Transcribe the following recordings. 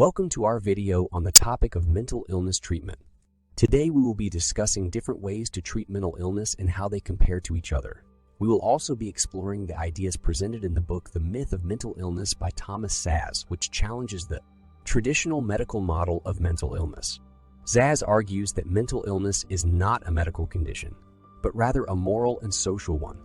Welcome to our video on the topic of mental illness treatment. Today we will be discussing different ways to treat mental illness and how they compare to each other. We will also be exploring the ideas presented in the book The Myth of Mental Illness by Thomas Szasz, which challenges the traditional medical model of mental illness. Szasz argues that mental illness is not a medical condition, but rather a moral and social one.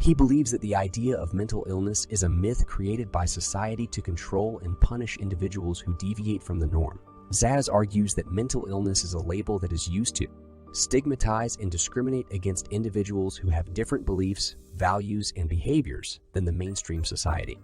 He believes that the idea of mental illness is a myth created by society to control and punish individuals who deviate from the norm. Szasz argues that mental illness is a label that is used to stigmatize and discriminate against individuals who have different beliefs, values, and behaviors than the mainstream society.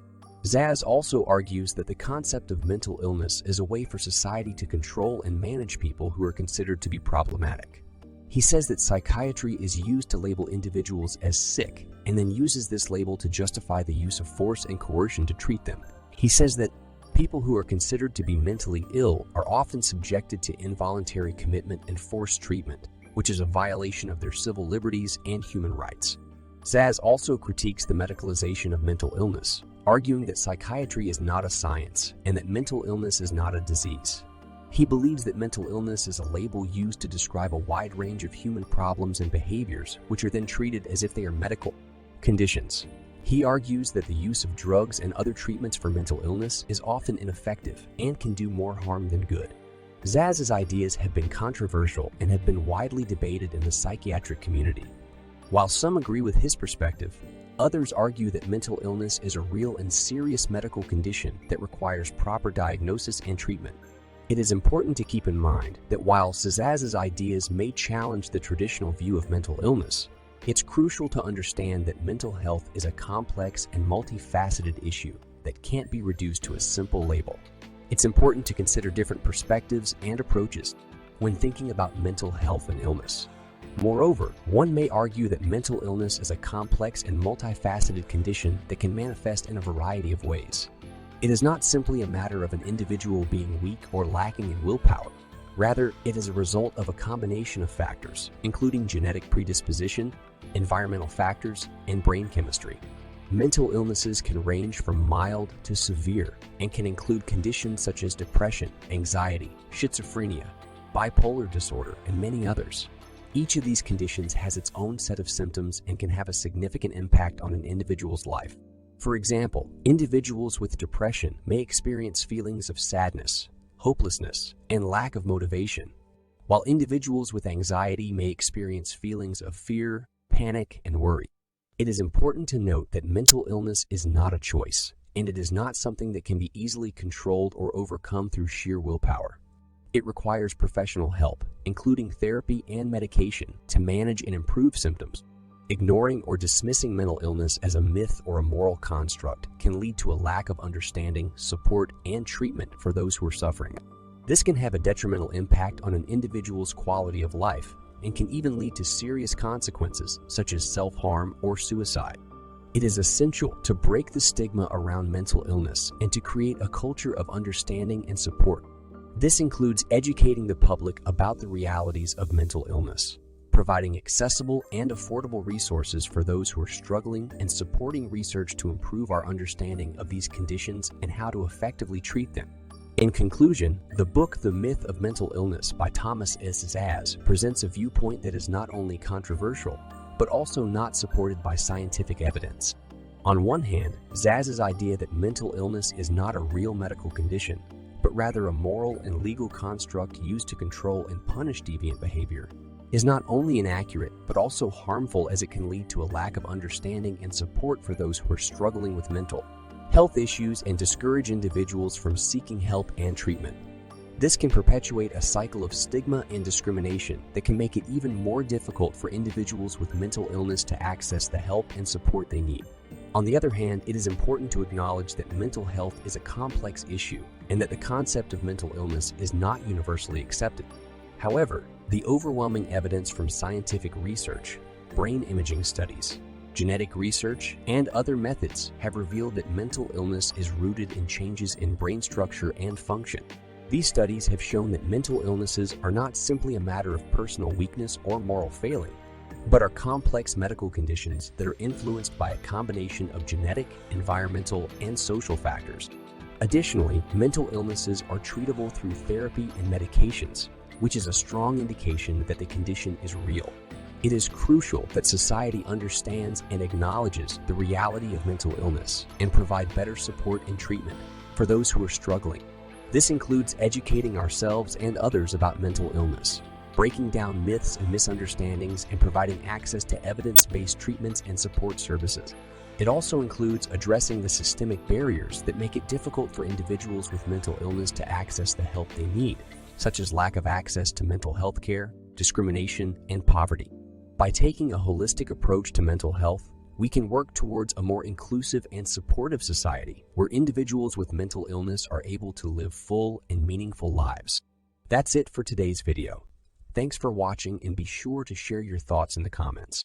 Szasz also argues that the concept of mental illness is a way for society to control and manage people who are considered to be problematic. He says that psychiatry is used to label individuals as sick and then uses this label to justify the use of force and coercion to treat them. He says that people who are considered to be mentally ill are often subjected to involuntary commitment and forced treatment, which is a violation of their civil liberties and human rights. Szasz also critiques the medicalization of mental illness, arguing that psychiatry is not a science and that mental illness is not a disease. He believes that mental illness is a label used to describe a wide range of human problems and behaviors, which are then treated as if they are medical conditions. He argues that the use of drugs and other treatments for mental illness is often ineffective and can do more harm than good. Szasz's ideas have been controversial and have been widely debated in the psychiatric community. While some agree with his perspective, others argue that mental illness is a real and serious medical condition that requires proper diagnosis and treatment. It is important to keep in mind that while Szasz's ideas may challenge the traditional view of mental illness, it's crucial to understand that mental health is a complex and multifaceted issue that can't be reduced to a simple label. It's important to consider different perspectives and approaches when thinking about mental health and illness. Moreover, one may argue that mental illness is a complex and multifaceted condition that can manifest in a variety of ways. It is not simply a matter of an individual being weak or lacking in willpower. Rather, it is a result of a combination of factors, including genetic predisposition, environmental factors, and brain chemistry. Mental illnesses can range from mild to severe and can include conditions such as depression, anxiety, schizophrenia, bipolar disorder, and many others. Each of these conditions has its own set of symptoms and can have a significant impact on an individual's life. For example, individuals with depression may experience feelings of sadness, hopelessness, and lack of motivation, while individuals with anxiety may experience feelings of fear, panic, and worry. It is important to note that mental illness is not a choice, and it is not something that can be easily controlled or overcome through sheer willpower. It requires professional help, including therapy and medication, to manage and improve symptoms. Ignoring or dismissing mental illness as a myth or a moral construct can lead to a lack of understanding, support, and treatment for those who are suffering. This can have a detrimental impact on an individual's quality of life and can even lead to serious consequences such as self-harm or suicide. It is essential to break the stigma around mental illness and to create a culture of understanding and support. This includes educating the public about the realities of mental illness, providing accessible and affordable resources for those who are struggling, and supporting research to improve our understanding of these conditions and how to effectively treat them. In conclusion, the book The Myth of Mental Illness by Thomas Szasz presents a viewpoint that is not only controversial, but also not supported by scientific evidence. On one hand, Szasz's idea that mental illness is not a real medical condition, but rather a moral and legal construct used to control and punish deviant behavior, is not only inaccurate, but also harmful, as it can lead to a lack of understanding and support for those who are struggling with mental health issues and discourage individuals from seeking help and treatment. This can perpetuate a cycle of stigma and discrimination that can make it even more difficult for individuals with mental illness to access the help and support they need. On the other hand, it is important to acknowledge that mental health is a complex issue and that the concept of mental illness is not universally accepted. However, the overwhelming evidence from scientific research, brain imaging studies, genetic research, and other methods have revealed that mental illness is rooted in changes in brain structure and function. These studies have shown that mental illnesses are not simply a matter of personal weakness or moral failing, but are complex medical conditions that are influenced by a combination of genetic, environmental, and social factors. Additionally, mental illnesses are treatable through therapy and medications, which is a strong indication that the condition is real. It is crucial that society understands and acknowledges the reality of mental illness and provide better support and treatment for those who are struggling. This includes educating ourselves and others about mental illness, breaking down myths and misunderstandings, and providing access to evidence-based treatments and support services. It also includes addressing the systemic barriers that make it difficult for individuals with mental illness to access the help they need, such as lack of access to mental health care, discrimination, and poverty. By taking a holistic approach to mental health, we can work towards a more inclusive and supportive society where individuals with mental illness are able to live full and meaningful lives. That's it for today's video. Thanks for watching, and be sure to share your thoughts in the comments.